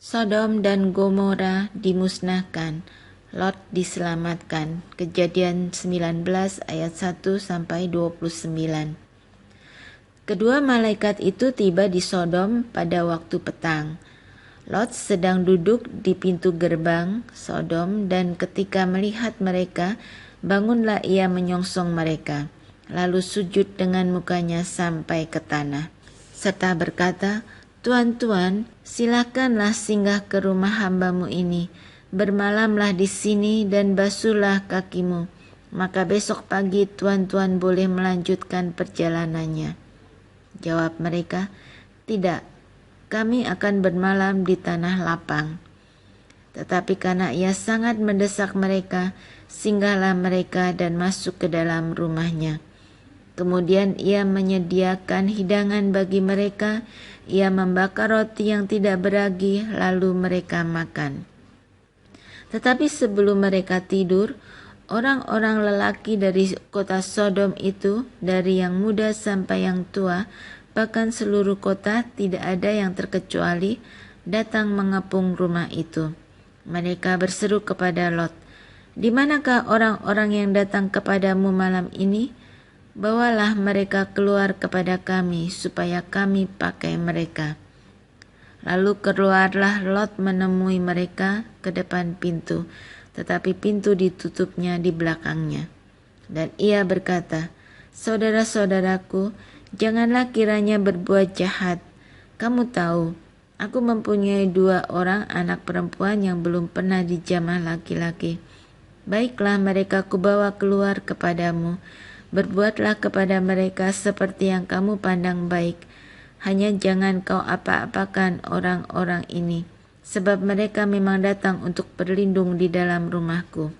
Sodom dan Gomora dimusnahkan, Lot diselamatkan. Kejadian 19 ayat 1 sampai 29. Kedua malaikat itu tiba di Sodom pada waktu petang. Lot sedang duduk di pintu gerbang Sodom, dan ketika melihat mereka, bangunlah ia menyongsong mereka, lalu sujud dengan mukanya sampai ke tanah, serta berkata, "Tuan-tuan, silakanlah singgah ke rumah hambamu ini, bermalamlah di sini dan basuhlah kakimu, maka besok pagi tuan-tuan boleh melanjutkan perjalanannya." Jawab mereka, "Tidak, kami akan bermalam di tanah lapang." Tetapi karena ia sangat mendesak mereka, singgahlah mereka dan masuk ke dalam rumahnya. Kemudian ia menyediakan hidangan bagi mereka, ia membakar roti yang tidak beragi, lalu mereka makan. Tetapi sebelum mereka tidur, orang-orang lelaki dari kota Sodom itu, dari yang muda sampai yang tua, bahkan seluruh kota tidak ada yang terkecuali, datang mengepung rumah itu. Mereka berseru kepada Lot, "Di manakah orang-orang yang datang kepadamu malam ini? Bawalah mereka keluar kepada kami, supaya kami pakai mereka." Lalu keluarlah Lot menemui mereka ke depan pintu, tetapi pintu ditutupnya di belakangnya. Dan ia berkata, "Saudara-saudaraku, janganlah kiranya berbuat jahat. Kamu tahu, aku mempunyai 2 orang anak perempuan yang belum pernah dijamah laki-laki. Baiklah mereka kubawa keluar kepadamu. Berbuatlah kepada mereka seperti yang kamu pandang baik. Hanya jangan kau apa-apakan orang-orang ini, sebab mereka memang datang untuk berlindung di dalam rumahku."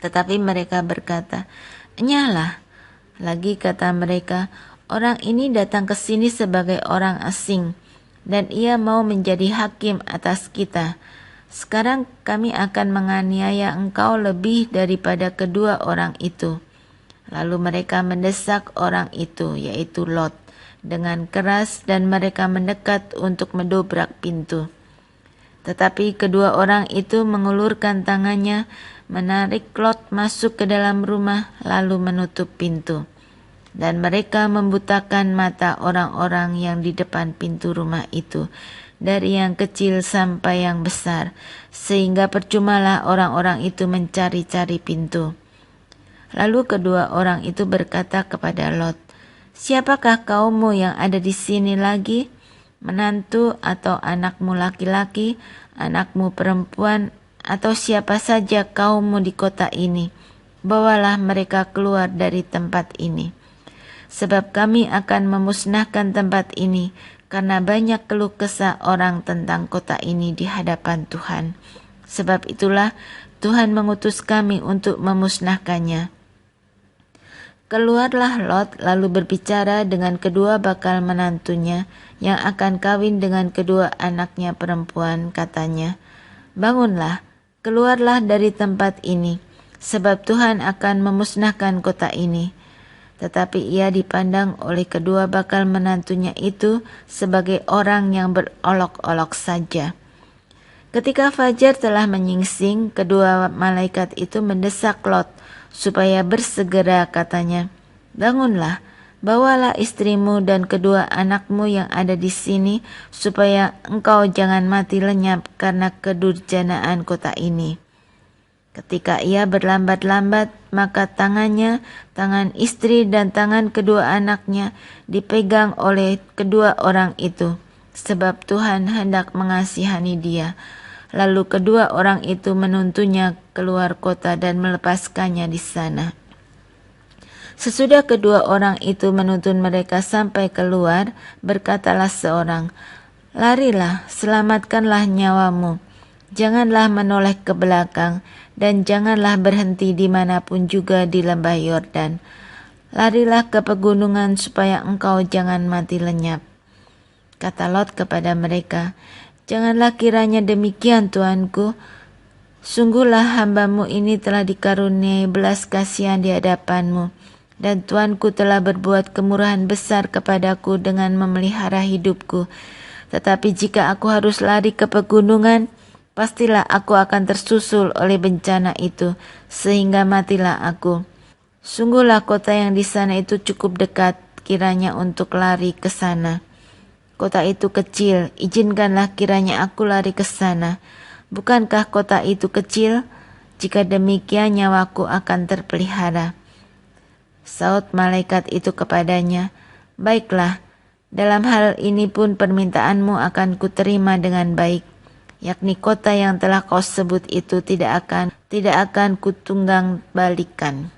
Tetapi mereka berkata, "Enyahlah." Lagi kata mereka, "Orang ini datang ke sini sebagai orang asing, dan ia mau menjadi hakim atas kita. Sekarang kami akan menganiaya engkau lebih daripada kedua orang itu." Lalu mereka mendesak orang itu, yaitu Lot, dengan keras, dan mereka mendekat untuk mendobrak pintu. Tetapi kedua orang itu mengulurkan tangannya, menarik Lot masuk ke dalam rumah, lalu menutup pintu. Dan mereka membutakan mata orang-orang yang di depan pintu rumah itu, dari yang kecil sampai yang besar, sehingga percumalah orang-orang itu mencari-cari pintu. Lalu kedua orang itu berkata kepada Lot, "Siapakah kaummu yang ada di sini lagi? Menantu atau anakmu laki-laki, anakmu perempuan, atau siapa saja kaummu di kota ini? Bawalah mereka keluar dari tempat ini. Sebab kami akan memusnahkan tempat ini, karena banyak keluh kesah orang tentang kota ini di hadapan Tuhan. Sebab itulah Tuhan mengutus kami untuk memusnahkannya." Keluarlah Lot lalu berbicara dengan kedua bakal menantunya yang akan kawin dengan kedua anaknya perempuan, katanya, "Bangunlah, keluarlah dari tempat ini, sebab Tuhan akan memusnahkan kota ini." Tetapi ia dipandang oleh kedua bakal menantunya itu sebagai orang yang berolok-olok saja. Ketika fajar telah menyingsing, kedua malaikat itu mendesak Lot supaya bersegera, katanya, "Bangunlah, bawalah istrimu dan kedua anakmu yang ada di sini, supaya engkau jangan mati lenyap karena kedurjanaan kota ini." Ketika ia berlambat-lambat, maka tangannya, tangan istri dan tangan kedua anaknya dipegang oleh kedua orang itu, sebab Tuhan hendak mengasihani dia. Lalu kedua orang itu menuntunnya keluar kota dan melepaskannya di sana. Sesudah kedua orang itu menuntun mereka sampai keluar, berkatalah seorang, "Larilah, selamatkanlah nyawamu. Janganlah menoleh ke belakang, dan janganlah berhenti dimanapun juga di lembah Yordan. Larilah ke pegunungan supaya engkau jangan mati lenyap." Kata Lot kepada mereka, "Janganlah kiranya demikian, tuanku. Sungguhlah hambamu ini telah dikaruniai belas kasihan di hadapanmu, dan tuanku telah berbuat kemurahan besar kepadaku dengan memelihara hidupku, Tetapi jika aku harus lari ke pegunungan, pastilah aku akan tersusul oleh bencana itu, sehingga matilah aku. Sungguhlah kota yang di sana itu cukup dekat kiranya untuk lari ke sana. Kota itu kecil, izinkanlah kiranya aku lari ke sana. Bukankah kota itu kecil? Jika demikian nyawaku akan terpelihara. Saut malaikat itu kepadanya, baiklah, dalam hal ini pun permintaanmu akan kuterima dengan baik, yakni kota yang telah kau sebut itu tidak akan kutunggang balikan.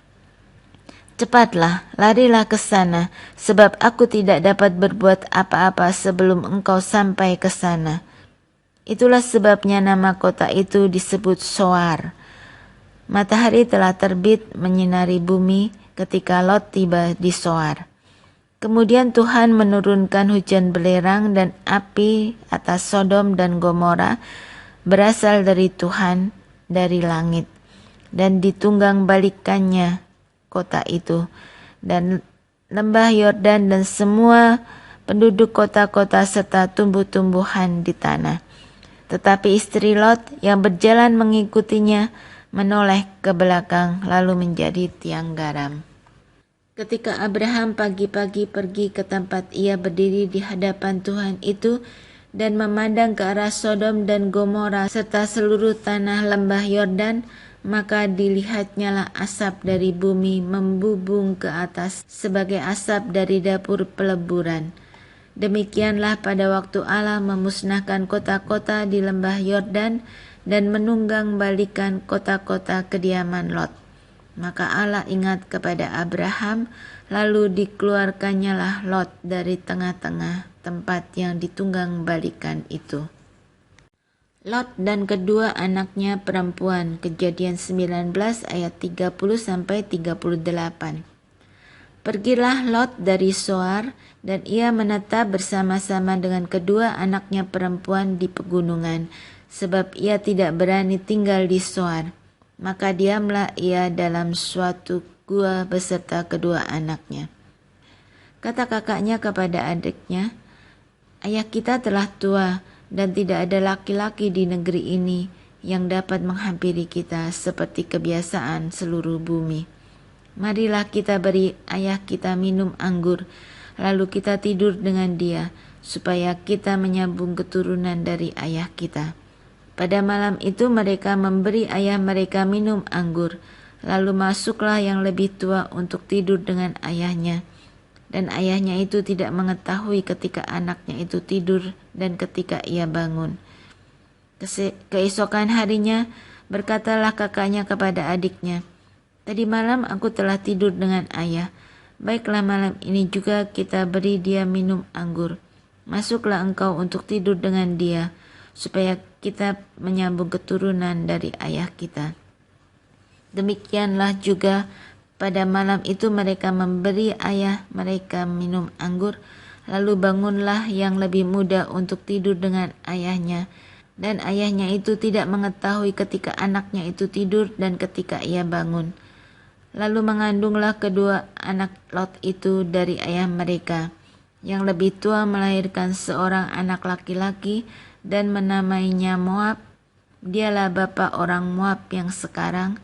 Cepatlah, larilah ke sana, sebab aku tidak dapat berbuat apa-apa sebelum engkau sampai ke sana. Itulah sebabnya nama kota itu disebut Soar. Matahari telah terbit menyinari bumi ketika Lot tiba di Soar. Kemudian Tuhan menurunkan hujan belerang dan api atas Sodom dan Gomora berasal dari Tuhan dari langit, dan ditunggang balikannya kota itu, dan lembah Yordan dan semua penduduk kota-kota serta tumbuh-tumbuhan di tanah. Tetapi istri Lot yang berjalan mengikutinya menoleh ke belakang lalu menjadi tiang garam. Ketika Abraham pagi-pagi pergi ke tempat ia berdiri di hadapan Tuhan itu dan memandang ke arah Sodom dan Gomora serta seluruh tanah lembah Yordan, maka dilihatnyalah asap dari bumi membubung ke atas sebagai asap dari dapur peleburan. Demikianlah pada waktu Allah memusnahkan kota-kota di lembah Yordan dan menunggang balikan kota-kota kediaman Lot. Maka Allah ingat kepada Abraham, lalu dikeluarkannyalah Lot dari tengah-tengah tempat yang ditunggang balikan itu. Lot dan kedua anaknya perempuan, Kejadian 19 ayat 30-38. Pergilah Lot dari Soar, dan ia menetap bersama-sama dengan kedua anaknya perempuan di pegunungan, sebab ia tidak berani tinggal di Soar. Maka diamlah ia dalam suatu gua beserta kedua anaknya. Kata kakaknya kepada adiknya, ayah kita telah tua, dan tidak ada laki-laki di negeri ini yang dapat menghampiri kita seperti kebiasaan seluruh bumi. Marilah kita beri ayah kita minum anggur, lalu kita tidur dengan dia, supaya kita menyambung keturunan dari ayah kita. Pada malam itu mereka memberi ayah mereka minum anggur, lalu masuklah yang lebih tua untuk tidur dengan ayahnya. Dan ayahnya itu tidak mengetahui ketika anaknya itu tidur dan ketika ia bangun. Keesokan harinya berkatalah kakaknya kepada adiknya, tadi malam aku telah tidur dengan ayah. Baiklah, malam ini juga kita beri dia minum anggur. Masuklah engkau untuk tidur dengan dia, supaya kita menyambung keturunan dari ayah kita. Demikianlah juga pada malam itu mereka memberi ayah mereka minum anggur, lalu bangunlah yang lebih muda untuk tidur dengan ayahnya, dan ayahnya itu tidak mengetahui ketika anaknya itu tidur dan ketika ia bangun. Lalu mengandunglah kedua anak Lot itu dari ayah mereka. Yang lebih tua melahirkan seorang anak laki-laki dan menamainya Moab. Dialah bapa orang Moab yang sekarang.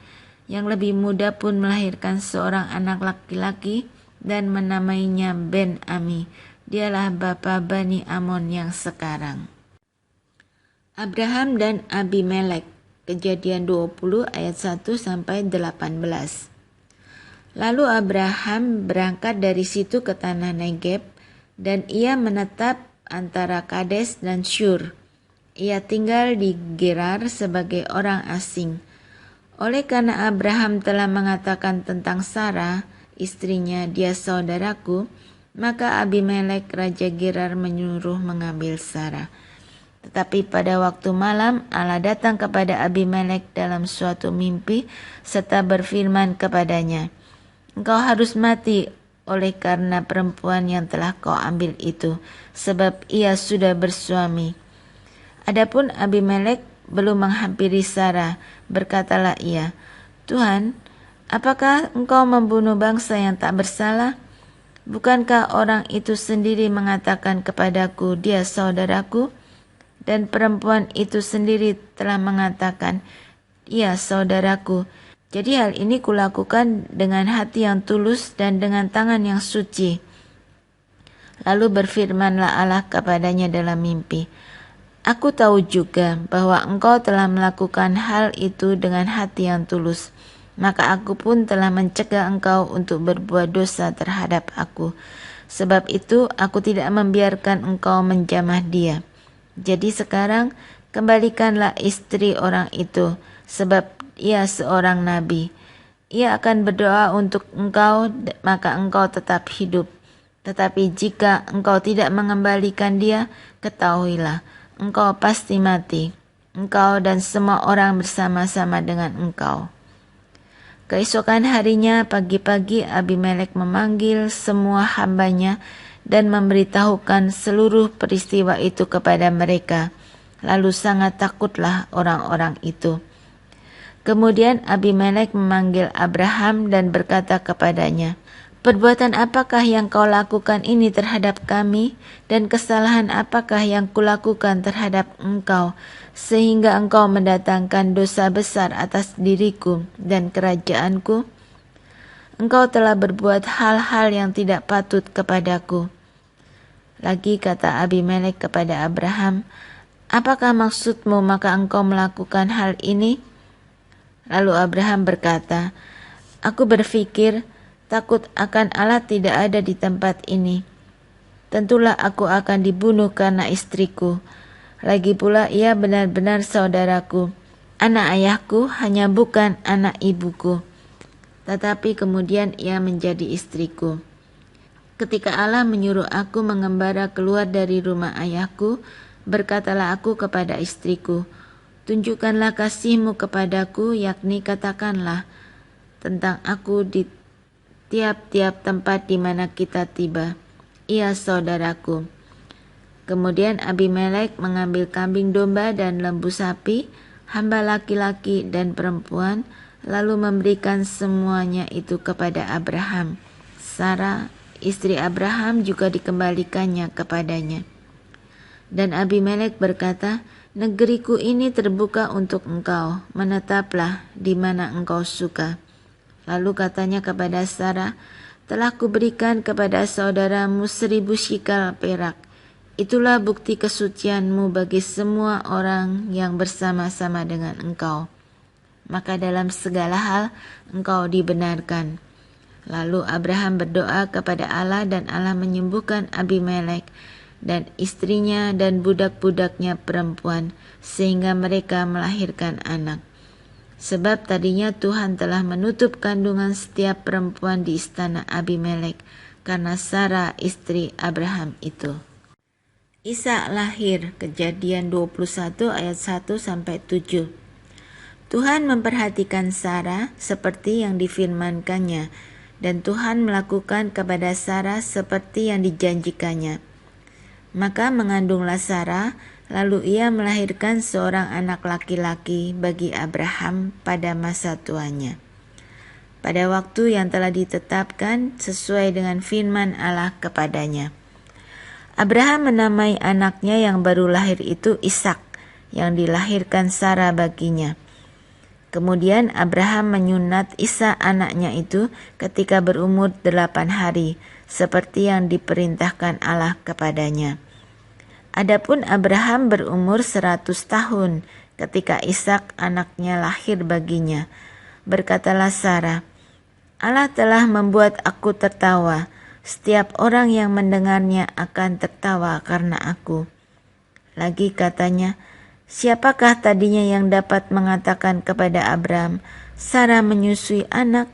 Yang lebih muda pun melahirkan seorang anak laki-laki dan menamainya Ben-Ami. Dialah bapa Bani Amon yang sekarang. Abraham dan Abimelek, Kejadian 20 ayat 1-18. Lalu Abraham berangkat dari situ ke tanah Negeb, dan ia menetap antara Kades dan Syur. Ia tinggal di Gerar sebagai orang asing. Oleh karena Abraham telah mengatakan tentang Sarah, istrinya, dia saudaraku, maka Abimelek raja Gerar menyuruh mengambil Sarah. Tetapi pada waktu malam Allah datang kepada Abimelek dalam suatu mimpi serta berfirman kepadanya, engkau harus mati oleh karena perempuan yang telah kau ambil itu, sebab ia sudah bersuami. Adapun Abimelek belum menghampiri Sarah, berkatalah ia, Tuhan, apakah engkau membunuh bangsa yang tak bersalah? Bukankah orang itu sendiri mengatakan kepadaku, dia saudaraku? Dan perempuan itu sendiri telah mengatakan, ia saudaraku. Jadi hal ini kulakukan dengan hati yang tulus dan dengan tangan yang suci. Lalu berfirmanlah Allah kepadanya dalam mimpi, Aku tahu juga bahwa engkau telah melakukan hal itu dengan hati yang tulus. Maka aku pun telah mencegah engkau untuk berbuat dosa terhadap aku. Sebab itu aku tidak membiarkan engkau menjamah dia. Jadi sekarang kembalikanlah istri orang itu, sebab ia seorang nabi. Ia akan berdoa untuk engkau, maka engkau tetap hidup. Tetapi jika engkau tidak mengembalikan dia, ketahuilah, engkau pasti mati, engkau dan semua orang bersama-sama dengan engkau. Keesokan harinya pagi-pagi Abimelek memanggil semua hambanya dan memberitahukan seluruh peristiwa itu kepada mereka. Lalu sangat takutlah orang-orang itu. Kemudian Abimelek memanggil Abraham dan berkata kepadanya, Perbuatan apakah yang kau lakukan ini terhadap kami, dan kesalahan apakah yang kulakukan terhadap engkau, sehingga engkau mendatangkan dosa besar atas diriku dan kerajaanku? Engkau telah berbuat hal-hal yang tidak patut kepadaku. Lagi kata Abimelek kepada Abraham, Apakah maksudmu maka engkau melakukan hal ini? Lalu Abraham berkata, Aku berpikir, takut akan Allah tidak ada di tempat ini. Tentulah aku akan dibunuh karena istriku. Lagi pula ia benar-benar saudaraku. Anak ayahku hanya bukan anak ibuku. Tetapi kemudian ia menjadi istriku. Ketika Allah menyuruh aku mengembara keluar dari rumah ayahku, berkatalah aku kepada istriku, Tunjukkanlah kasihmu kepadaku, yakni katakanlah tentang aku di tiap-tiap tempat di mana kita tiba. Ia saudaraku. Kemudian Abimelek mengambil kambing domba dan lembu sapi, hamba laki-laki dan perempuan, lalu memberikan semuanya itu kepada Abraham. Sarah, istri Abraham, juga dikembalikannya kepadanya. Dan Abimelek berkata, Negeriku ini terbuka untuk engkau, menetaplah di mana engkau suka. Lalu katanya kepada Sarah, Telah kuberikan kepada saudaramu 1000 shikal perak. Itulah bukti kesucianmu bagi semua orang yang bersama-sama dengan engkau. Maka dalam segala hal engkau dibenarkan. Lalu Abraham berdoa kepada Allah dan Allah menyembuhkan Abimelek dan istrinya dan budak-budaknya perempuan sehingga mereka melahirkan anak. Sebab tadinya Tuhan telah menutup kandungan setiap perempuan di istana Abimelek karena Sarah istri Abraham itu. Ishak lahir, Kejadian 21 ayat 1-7. Tuhan memperhatikan Sarah seperti yang difirmankannya, dan Tuhan melakukan kepada Sarah seperti yang dijanjikannya. Maka mengandunglah Sarah, lalu ia melahirkan seorang anak laki-laki bagi Abraham pada masa tuanya. Pada waktu yang telah ditetapkan sesuai dengan firman Allah kepadanya. Abraham menamai anaknya yang baru lahir itu Ishak, yang dilahirkan Sarah baginya. Kemudian Abraham menyunat Ishak anaknya itu ketika berumur 8 hari, seperti yang diperintahkan Allah kepadanya. Adapun Abraham berumur 100 tahun ketika Ishak anaknya lahir baginya. Berkatalah Sarah, Allah telah membuat aku tertawa, setiap orang yang mendengarnya akan tertawa karena aku. Lagi katanya, siapakah tadinya yang dapat mengatakan kepada Abraham, Sarah menyusui anak?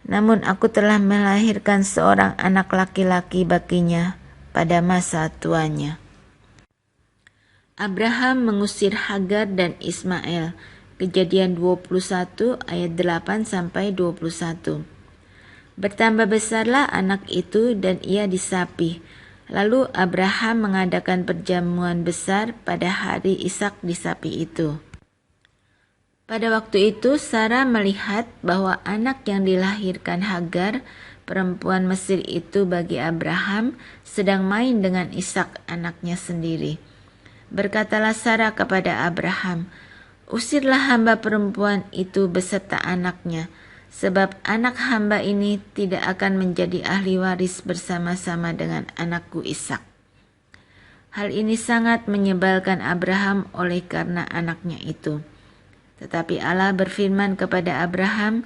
Namun aku telah melahirkan seorang anak laki-laki baginya pada masa tuanya. Abraham mengusir Hagar dan Ismail. Kejadian 21 ayat 8-21. Bertambah besarlah anak itu dan ia disapih. Lalu Abraham mengadakan perjamuan besar pada hari Ishak disapih itu. Pada waktu itu Sarah melihat bahwa anak yang dilahirkan Hagar perempuan Mesir itu bagi Abraham sedang main dengan Ishak anaknya sendiri. Berkatalah Sarah kepada Abraham, "Usirlah hamba perempuan itu beserta anaknya, sebab anak hamba ini tidak akan menjadi ahli waris bersama-sama dengan anakku Ishak." Hal ini sangat menyebalkan Abraham oleh karena anaknya itu. Tetapi Allah berfirman kepada Abraham,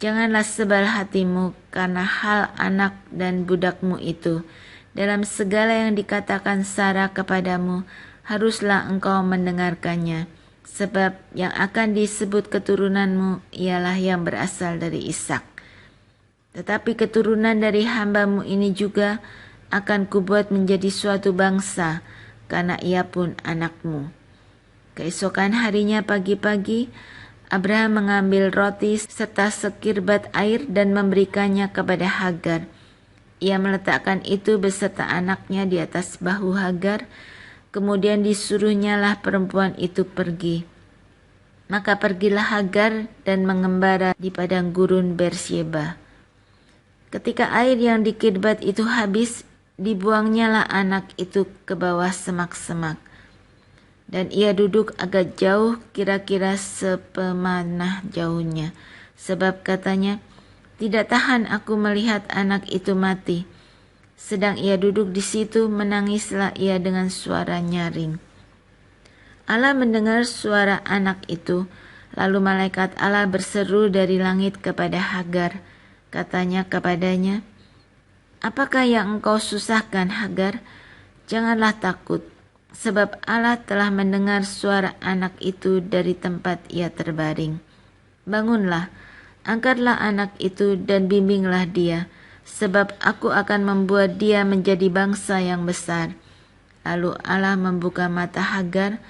"Janganlah sebal hatimu karena hal anak dan budakmu itu. Dalam segala yang dikatakan Sarah kepadamu, haruslah engkau mendengarkannya. Sebab yang akan disebut keturunanmu ialah yang berasal dari Ishak. Tetapi keturunan dari hambamu ini juga akan kubuat menjadi suatu bangsa, karena ia pun anakmu." Keesokan harinya pagi-pagi, Abraham mengambil roti serta sekirbat air dan memberikannya kepada Hagar. Ia meletakkan itu beserta anaknya di atas bahu Hagar, kemudian disuruhnyalah perempuan itu pergi. Maka pergilah Hagar dan mengembara di padang gurun Beersheba. Ketika air yang dikirbat itu habis, dibuangnyalah anak itu ke bawah semak-semak. Dan ia duduk agak jauh, kira-kira sepemanah jauhnya. Sebab katanya, "Tidak tahan aku melihat anak itu mati." Sedang ia duduk di situ, menangislah ia dengan suara nyaring. Allah mendengar suara anak itu, lalu malaikat Allah berseru dari langit kepada Hagar. Katanya kepadanya, "Apakah yang engkau susahkan, Hagar? Janganlah takut. Sebab Allah telah mendengar suara anak itu dari tempat ia terbaring. Bangunlah, angkatlah anak itu dan bimbinglah dia, sebab aku akan membuat dia menjadi bangsa yang besar." Lalu Allah membuka mata Hagar,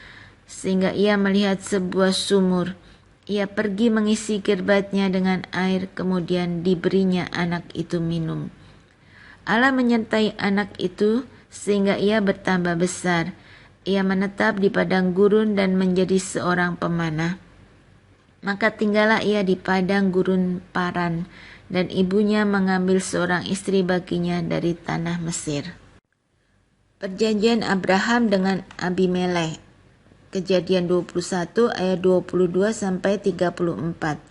sehingga ia melihat sebuah sumur. Ia pergi mengisi kirbatnya dengan air, kemudian diberinya anak itu minum. Allah menyertai anak itu, sehingga ia bertambah besar. Ia menetap di padang gurun dan menjadi seorang pemanah. Maka tinggallah ia di padang gurun Paran, dan ibunya mengambil seorang istri baginya dari tanah Mesir. Perjanjian Abraham dengan Abimelek. Kejadian 21 ayat 22 sampai 34.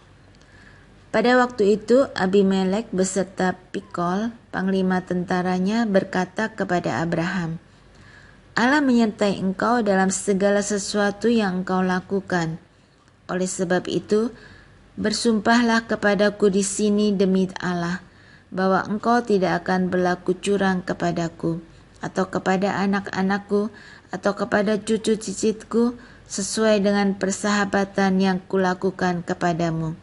Pada waktu itu Abimelek beserta Pikol, panglima tentaranya, berkata kepada Abraham, "Allah menyertai engkau dalam segala sesuatu yang engkau lakukan. Oleh sebab itu, bersumpahlah kepadaku di sini demi Allah, bahwa engkau tidak akan berlaku curang kepadaku, atau kepada anak-anakku, atau kepada cucu cicitku, sesuai dengan persahabatan yang kulakukan kepadamu.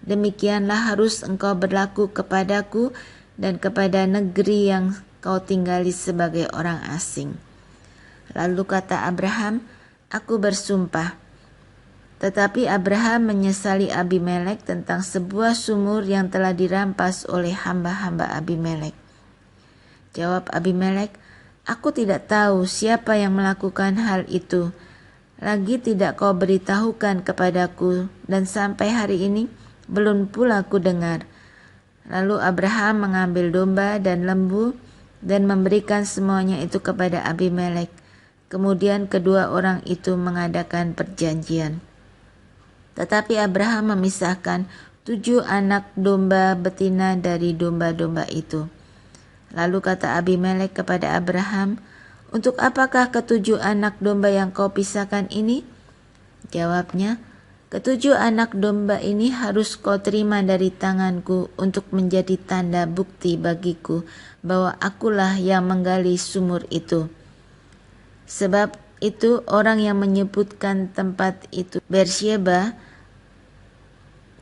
Demikianlah harus engkau berlaku kepadaku dan kepada negeri yang kau tinggali sebagai orang asing." Lalu kata Abraham, "Aku bersumpah." Tetapi Abraham menyesali Abimelek tentang sebuah sumur yang telah dirampas oleh hamba-hamba Abimelek. Jawab Abimelek, "Aku tidak tahu siapa yang melakukan hal itu. Lagi tidak kau beritahukan kepadaku, dan sampai hari ini belum pula ku dengar." Lalu Abraham mengambil domba dan lembu dan memberikan semuanya itu kepada Abimelek. Kemudian kedua orang itu mengadakan perjanjian. Tetapi Abraham memisahkan 7 anak domba betina dari domba-domba itu. Lalu kata Abimelek kepada Abraham, "Untuk apakah 7 anak domba yang kau pisahkan ini?" Jawabnya, "7 anak domba ini harus kau terima dari tanganku untuk menjadi tanda bukti bagiku bahwa akulah yang menggali sumur itu." Sebab itu orang yang menyebutkan tempat itu Beersheba,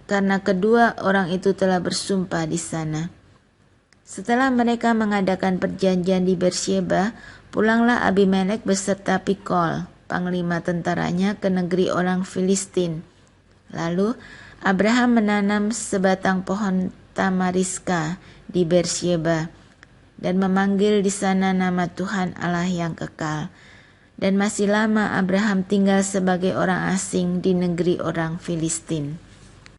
karena kedua orang itu telah bersumpah di sana. Setelah mereka mengadakan perjanjian di Beersheba, pulanglah Abimelek beserta Pikol, panglima tentaranya, ke negeri orang Filistin. Lalu Abraham menanam sebatang pohon tamariska di Beersheba dan memanggil di sana nama Tuhan Allah yang kekal. Dan masih lama Abraham tinggal sebagai orang asing di negeri orang Filistin.